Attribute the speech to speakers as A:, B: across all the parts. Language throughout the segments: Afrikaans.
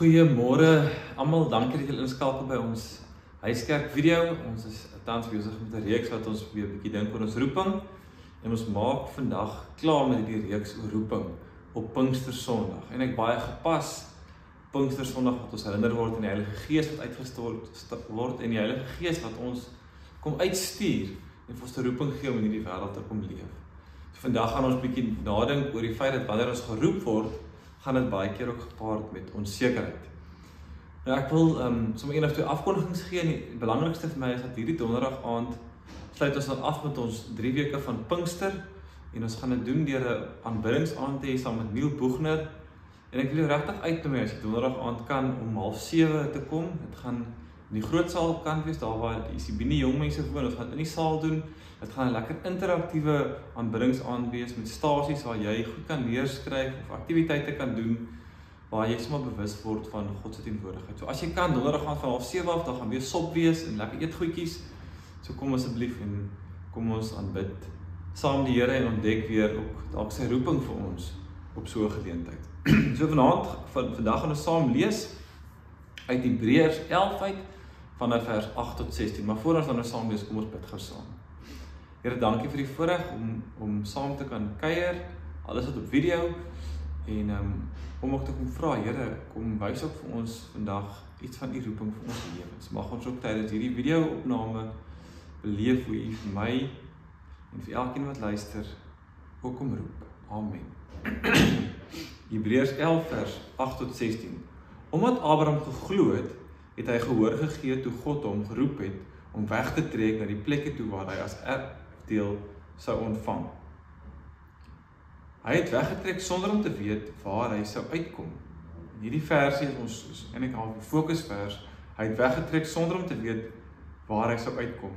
A: Goeiemôre almal, dankie dat julle inskakel by ons huiskerk video. Ons is tans besig met 'n reeks wat ons weer 'n bietjie dink oor ons roeping. En ons maak vandag klaar met die reeks oor roeping op Pinkstersondag. En ek baie gepas Pinkstersondag wat ons herinner word aan die Heilige Gees wat uitgestort word en die Heilige Gees wat ons kom uitstuur en vir ons 'n roeping gee om in hierdie wêreld te kom leef. So vandag gaan ons bietjie nadink oor die feit dat wanneer ons geroep word, gaan dit baie keer ook gepaard met onsekerheid. Nou ek wil sommer een of twee afkondigings gee en die belangrikste vir my is dat hierdie donderdag aand sluit ons dan af met ons 3 weke van Pinkster en ons gaan dit doen deur 'n aanbiddingsaand te hê saam met Neil Boegner. En ek wil jou regtig uitnooi as jy donderdag aand kan om 6:30 te kom. Dit gaan in die groot saal kan wees, daar waar die ICB jong mense woon. Ons gaan dit in die saal doen. Dit gaan 'n lekker interaktiewe aanbiddingsaand wees met stasies waar jy goed kan neerskryf of aktiwiteite kan doen waar jy sommer bewus word van God se teenwoordigheid. So as jy kan donderdag aand van 6:30 af, dan gaan weer sop wees en lekker eetgoedjies. So kom asseblief en kom ons aanbid saam die Here en ontdek weer ook dalk sy roeping vir ons op so 'n geleentheid. So vandag gaan ons saam lees uit Hebreërs 11 uit vanaf vers 8 tot 16. Maar voor ons dan saam lees, kom ons bid gou saam. Here, dankie vir die voorreg om saam te kan kuier, alles wat op video en om ook te kom vra, Here, kom wys ook vir ons vandag iets van u roeping vir ons lewens. Mag ons ook tydens hierdie video-opname beleef hoe u vir my en vir elkeen wat luister ook kom roep. Amen. Hebreërs 11 vers 8 tot 16. Omdat Abraham geglo het, het hy gehoor gegee toe God hom geroep het om weg te trek na die plekke toe waar hy as erfdeel sou ontvang. Hy het weggetrek sonder om te weet waar hy sou uitkom. In hierdie versie is ons eintlik al die fokusvers. Hy het weggetrek sonder om te weet waar hy sou uitkom.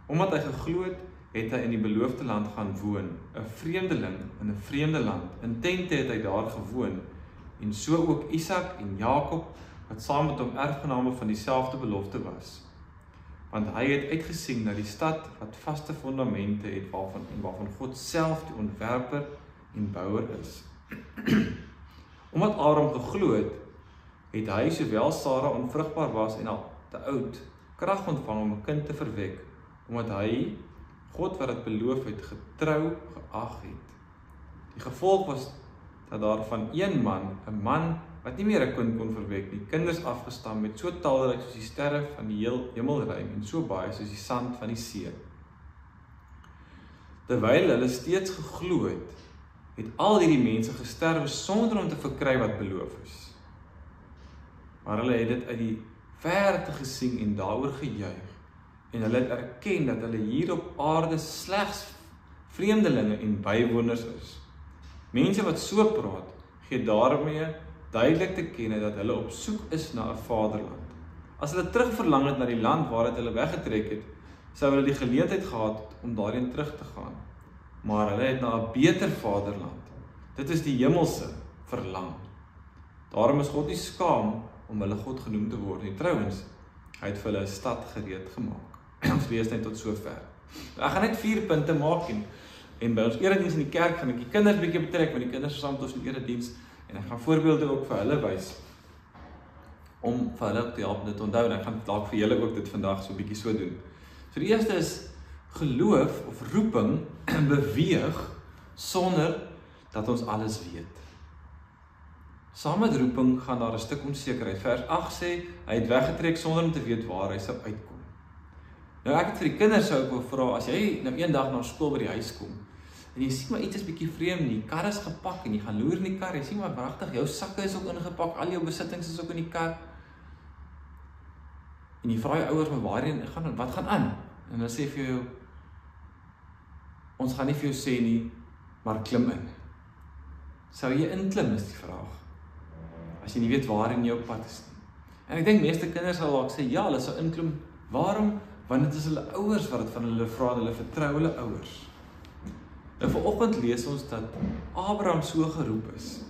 A: Omdat hy geglo het, het hy in die beloofde land gaan woon, 'n vreemdeling in 'n vreemde land. In tente het hy daar gewoon, en so ook Isak en Jakob, wat saam met hom erfgename van dieselfde belofte was. Want hy het uitgesien na die stad wat vaste fondamente het waarvan God self die ontwerper en bouer is. Omdat Abraham geglo het, het hy sowel Sara onvrugbaar was en al te oud, krag ontvang om 'n kind te verwek, omdat hy God wat dit beloof het, getrou geag het. Die gevolg was dat daar van een man, 'n man wat nie meer 'n kind kon verwek nie, kinders afgestam met so talryk soos die sterre van die hemelruim en so baie soos die sand van die see. Terwyl hulle steeds geglo het, het al hierdie mense gesterwe sonder om te verkry wat beloof is. Maar hulle het dit uit die verte gesien en daaroor gejuig. En hulle het erken dat hulle hier op aarde slegs vreemdelinge en bywoners is. Mense wat so praat, gee daarmee duidelik te kenne dat hulle op soek is na 'n vaderland. As hulle terugverlang het na die land waaruit hulle weggetrek het, sou hulle die geleentheid gehad om daarheen terug te gaan. Maar hulle het na 'n beter vaderland. Dit is die hemelse verlang. Daarom is God nie skaam om hulle God genoem te word nie. Trouwens, hy het vir hulle 'n stad gereed gemaak. Ons lees net tot sover. Ek gaan net 4 punte maak en by ons erediens in die kerk gaan ek die kinders bietjie betrek, want die kinders is saam met ons in erediens en ek gaan voorbeelde ook vir hulle wys om vir hulle te help dit onthou en ek gaan dalk vir julle ook dit vandag so bietjie so doen. So die eerste is geloof of roeping beweeg sonder dat ons alles weet. Saam met roeping gaan daar 'n stuk onsekerheid. Vers 8 sê hy het weggetrek sonder om te weet waar hy sou uitkom. Nou ek het vir die kinders sou ek wil vra, as jy nou eendag na skool by die huis kom, en jy sien maar iets is bietjie vreemd, die kar is gepak, en jy gaan loer in die kar, jy sien maar wragtig, jou sakke is ook ingepak, al jou besittings is ook in die kar, en jy vra jou ouers, maar waarheen gaan, wat gaan aan? En hulle sê vir jou, ons gaan nie vir jou sê nie, maar klim in. Sou jy inklim, is die vraag, as jy nie weet waarin jou pad is nie. En ek dink meeste kinders sal dalk sê, ja, hulle sou inklim, waarom? Want dit is hulle ouers wat het van hulle vra, hulle vertrou hulle ouers. Nou vanoggend lees ons dat Abraham so geroep is.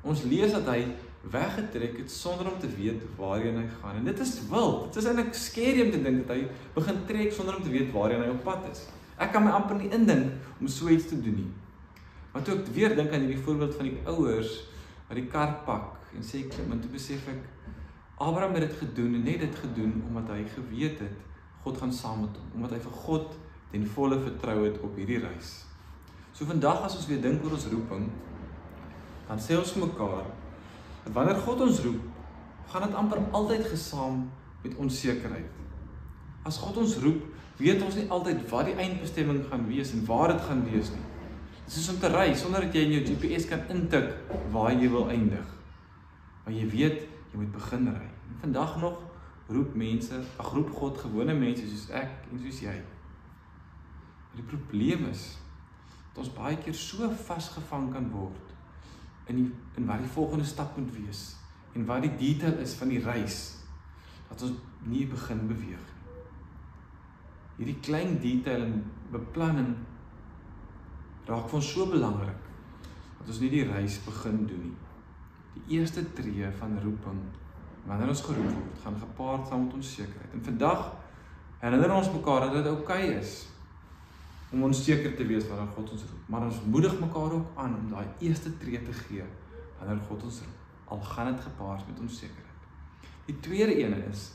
A: Ons lees dat hy weggetrek het sonder om te weet waarheen hy gaan. En dit is wild, dit is eintlik scary om te dink dat hy begin trek sonder om te weet waarheen hy op pad is. Ek kan my amper nie indink om so iets te doen nie. Maar toe ek weer dink aan hierdie voorbeeld van die ouers, uit die kar pak en sê klim, en toe besef ek, Abraham het dit gedoen en net dit gedoen omdat hy geweet het, God gaan saam met hom, omdat hy vir God ten volle vertrou het op hierdie reis. So vandag as ons weer dink oor ons roeping, dan sê ons vir mekaar, dat wanneer God ons roep, gaan dit amper altyd gesaam met onsekerheid. As God ons roep, weet ons nie altyd wat die eindbestemming gaan wees en waar dit gaan wees nie. Dit is om te reis, sonder dat jy in jou GPS kan intik waar jy wil eindig. Maar jy weet, jy moet begin ry. En vandag nog roep mense, roep God gewone mense soos ek en soos jy. Maar die probleem is, dat ons baie keer so vasgevang kan word in wat die volgende stap moet wees en wat die detail is van die reis, dat ons nie begin beweeg nie. Hierdie klein detail en beplanning raak vir ons so belangrik, dat ons nie die reis begin doen nie. Die eerste tree van roeping, wanneer ons geroep word, gaan gepaard saam met onsekerheid. En vandag herinner ons mekaar dat dit oukei is om onseker te wees wanneer God ons roep. Maar ons moedig mekaar ook aan om daai eerste tree te gee wanneer God ons roep. Al gaan dit gepaard met onsekerheid. Die tweede ene is,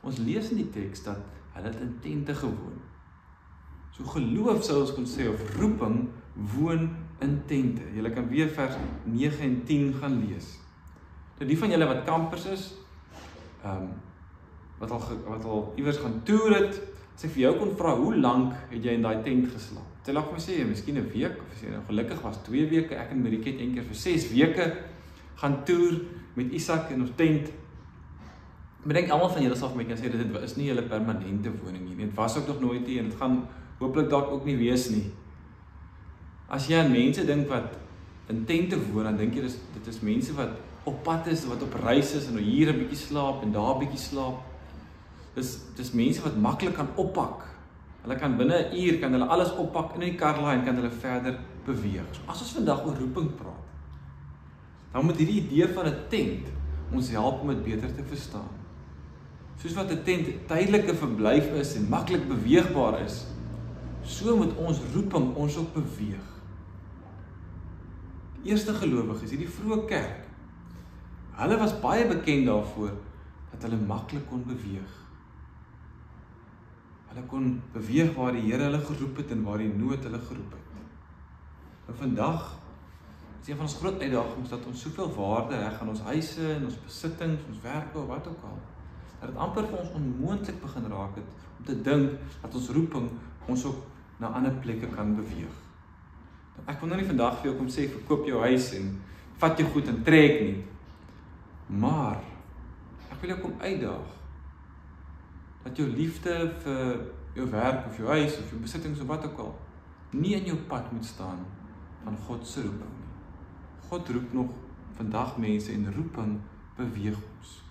A: ons lees in die teks dat hulle het in tente gewoon. So geloof sou ons kon sê, of roeping woon in tente. Julle kan weer vers 9 en 10 gaan lees. Nou die van julle wat kampers is, wat al iewers gaan toer het, as ek vir jou kon vra, hoe lank het jy in daai tent geslaap? Tel ek my sê, miskien 'n week, of as jy nou gelukkig was 2 weke, ek en Marieke het een keer vir 6 weke gaan toer met Isak in ons tent. Ek dink almal van julle sal vir my kan sê, dit is nie julle permanente woning nie, dit was ook nog nooit nie, en dit gaan hopelik dalk ook nie wees nie. As jy aan mense dink wat in tente woon, dan dink jy dit is mense wat op pad is, wat op reis is, en hier 'n bietjie slaap, en daar 'n bietjie slaap. Dis mense wat maklik kan oppak. Hulle kan binne 'n uur, kan hulle alles oppak in die kar laai, en kan hulle verder beweeg. So as ons vandag oor roeping praat, dan moet hierdie idee van 'n tent ons help om dit beter te verstaan. Soos wat 'n tent 'n tydelike verblyf is en maklik beweegbaar is, so moet ons roeping ons ook beweeg. Die eerste gelowiges, hierdie vroeë kerk, hulle was baie bekend daarvoor dat hulle maklik kon beweeg. Hulle kon beweeg waar die Here hulle geroep het en waar die nood hulle geroep het. En vandag is een van ons groot uitdagings dat ons soveel waarde reg aan ons huise en ons besittings, ons werke of wat ook al, dat dit amper vir ons onmoontlik begin raak het om te dink dat ons roeping ons ook na ander plekke kan beweeg. Ek wil nou nie vandag vir jou kom sê, verkoop jou huis en vat jou goed en trek nie. Maar, ek wil jou kom uitdaag, dat jou liefde vir jou werk of jou huis of jou besittings of wat ook al, nie in jou pad moet staan van God se roeping nie. God roep nog vandag mense en roeping beweeg ons.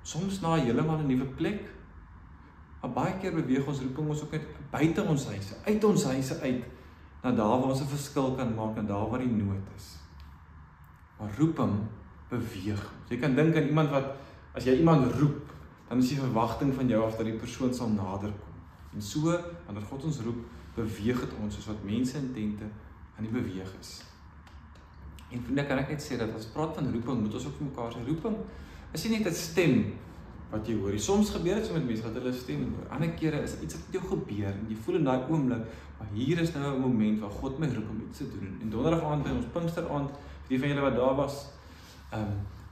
A: Soms na heeltemal 'n nuwe plek, maar baie keer beweeg ons roeping ons ook net buite ons huise, uit ons huise uit, na daar waar ons 'n verskil kan maak, en daar waar die nood is. Maar roeping beweeg. Jy kan dink aan iemand wat, as jy iemand roep, dan is die verwagting van jou af dat die persoon sal naderkom. En so, wanneer God ons roep, beweeg het ons, soos wat mense in tente aan die beweeg is. En vriende, kan ek net sê, dat as praat van roeping, moet ons ook vir mekaar sê, roeping is nie net 'n stem wat jy hoor. Soms gebeur dit so met mense wat hulle stem hoor. Ander kere is iets wat met jou gebeur, en jy voel in daai oomblik, maar hier is nou 'n moment waar God my roep om iets te doen. En donderdag aand by ons Pinksteraand, vir die van julle wat daar was,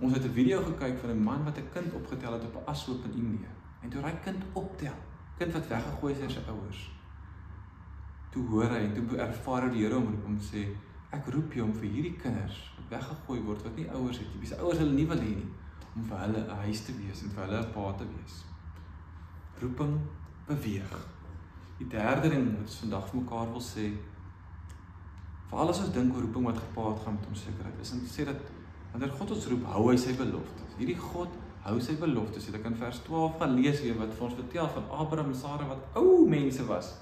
A: ons het 'n video gekyk van 'n man wat 'n kind opgetel het op 'n ashoop in Indië. En toe hy kind optel, kind wat weggegooi is deur sy ouers, toe hoor hy en toe ervaar hy die Here om te sê, ek roep jou om vir hierdie kinders wat weggegooi word, wat nie ouers het nie, wie se ouers hulle nie wil hê nie, om vir hulle 'n huis te wees en vir hulle 'n pa te wees. Roeping beweeg. Die derde ding wat ons vandag vir mekaar wil sê, vir alles ons dink oor roeping wat gepaard gaan met onsekerheid, is om te sê dat wanneer God ons roep, hou hy sy beloftes. Hierdie God hou sy beloftes. Jy kan vers 12 gaan lees weer wat vir ons vertel van Abraham en Sara wat ou mense was.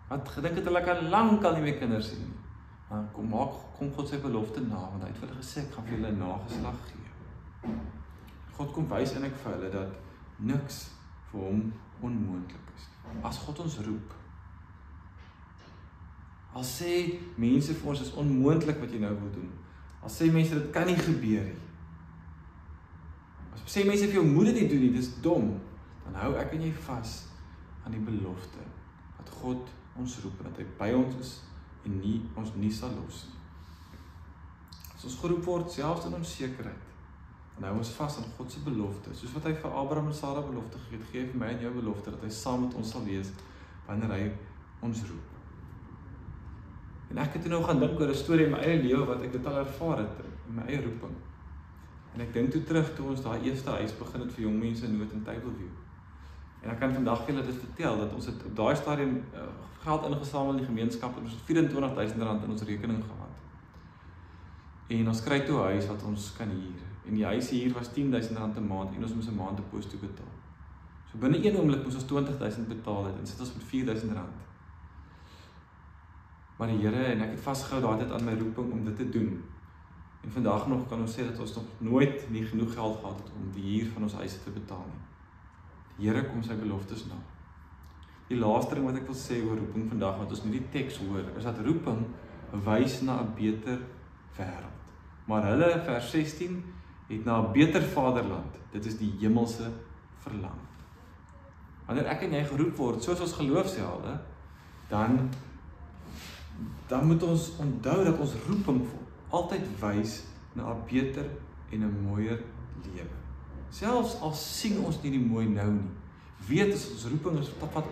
A: Wat gedink het hulle kan lankal nie meer kinders hê nie. Maar kom God sy belofte na, want hy het vir hulle gesê, ek gaan vir julle 'n nageslag gee. God kom wys eintlik vir hulle dat niks vir hom onmoontlik is. As God ons roep, al sê mense vir ons is onmoontlik wat jy nou wil doen, As sê mense, dit kan nie gebeur nie. As sê mense vir jou, moet dit nie doen nie, dis dom, dan hou ek en jy vas aan die belofte, dat God ons roep, en dat hy by ons is, en ons nie sal los nie. As ons geroep word, selfs in onsekerheid, dan hou ons vas aan God se belofte, soos wat hy vir Abraham en Sarah belofte gegee het, gee vir my en jou belofte, dat hy saam met ons sal wees, wanneer hy ons roep. En ek het nou gaan dink oor 'n storie in my eie lewe, wat ek dit al ervaar het, in my eie roeping. En ek dink toe terug, toe ons daai eerste huis begin het vir jong mense in nood in Tableview. En ek kan vandag vir julle dit vertel, dat ons het op daai stadium geld ingesamel in die gemeenskap, en ons het R24.000 in ons rekening gehad. En ons kry toe 'n huis wat ons kan huur. En die huis hier was R10.000 'n maand, en ons moes 'n maand deposito betaal. So binne een oomblik moes ons R20.000 betaal het, en sit ons met R4.000. Maar die Here, en ek het vasgehou daai tyd aan my roeping om dit te doen. En vandag nog kan ons sê dat ons nog nooit nie genoeg geld gehad het om die huur van ons huis te betaal nie. Die Here kom sy beloftes na. Die laaste ding wat ek wil sê oor roeping vandag, wat ons nie die teks hoor, is dat roeping wys na 'n beter wêreld. Maar hulle, vers 16, het na 'n beter vaderland. Dit is die hemelse verlang. Wanneer ek en jy geroep word, soos ons geloofshelde, dan moet ons onthou dat ons roeping altyd wys na 'n beter en 'n mooier lewe. Selfs al sien ons nie die mooi nou nie, weet ons roeping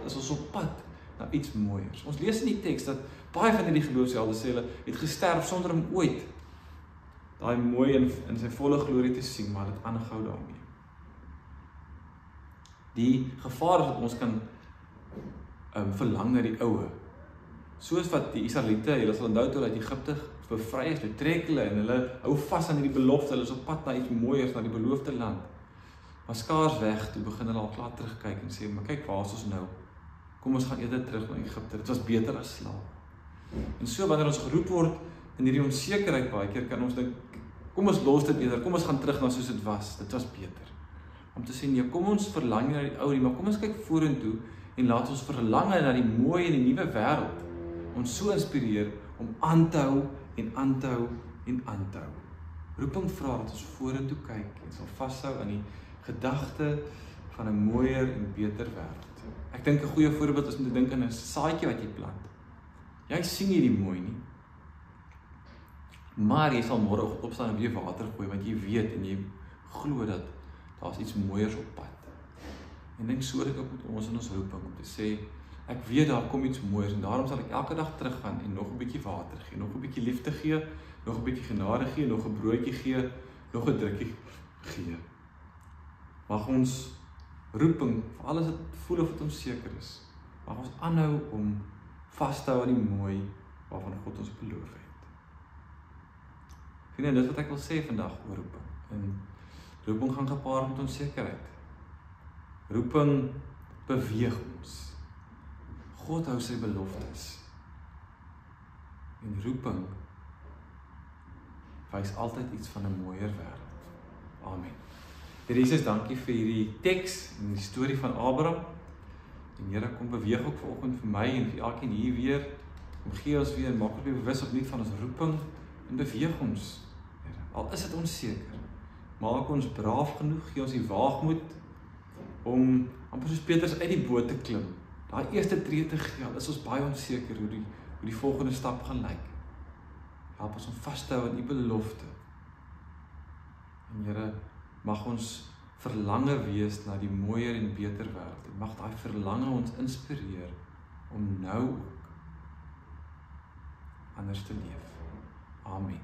A: is ons op pad na iets mooiers. Ons lees in die teks dat baie van hierdie geloofshelde sê hulle het gesterf sonder om ooit daai mooi in sy volle glorie te sien, maar het aangehou daarmee. Die gevaar is dat ons kan verlang na die oue. Soos wat die Israeliete, hulle sal onthou toe uit Egipte bevry is, hulle trek hulle en hulle hou vas aan hierdie belofte, hulle is op pad na iets mooiers, na die beloofde land. Maar skaars weg, toe begin hulle al klaar terugkyk en sê, maar kyk, waar is ons nou? Kom ons gaan eerder terug na Egipte, dit was beter as slaaf. En so wanneer ons geroep word in hierdie onsekerheid baie keer, kan ons dink, kom ons los dit eerder, kom ons gaan terug na soos dit was beter. Om te sê, nee, kom ons verlang na die ou nie, maar kom ons kyk vorentoe en laat ons verlang na die mooi en die nuwe wêreld. Ons so inspireer om aan te hou en aan te hou en aan te hou. Roeping vra dat ons vorentoe kyk en sal vashou aan die gedagte van 'n mooier en beter wêreld. Ek dink 'n goeie voorbeeld is om te dink aan 'n saadjie wat jy plant. Jy sien nie die mooi nie, maar jy sal môre opstaan en weer water gooi, want jy weet en jy glo dat daar's iets mooiers op pad. En dink so dit ook met ons in ons roeping, om te sê, ek weet daar kom iets mooiers, en daarom sal ek elke dag teruggaan en nog 'n bietjie water gee, nog 'n bietjie liefde gee, nog 'n bietjie genade gee, nog 'n broodjie gee, nog 'n drukkie gee. Mag ons roeping, vir alles wat voel of het onseker is, mag ons aanhou om vas te hou aan die mooi waarvan God ons beloof het. Vriende, dit wat ek wil sê vandag oor roeping. En roeping gaan gepaard met onsekerheid. Roeping beweeg ons. God hou sy beloftes. En roeping wys altyd iets van 'n mooier wêreld. Amen. Here Jesus, dankie vir hierdie teks en die storie van Abraham. En Here, kom beweeg ook vanoggend vir my en vir elkeen hier weer. Kom gee ons weer en maak ons weer bewus opnuut van ons roeping en beweeg ons. Here, al is dit onseker, maak ons braaf genoeg, gee ons die waagmoed om amper soos Petrus uit die boot te klim. Daai eerste tree te gee, al is ons baie onseker hoe die volgende stap gaan lyk. Help ons om vas te hou aan u belofte. En Here, mag ons verlange wees na die mooier en beter wêreld. En mag daai verlange ons inspireer om nou ook anders te leef. Amen.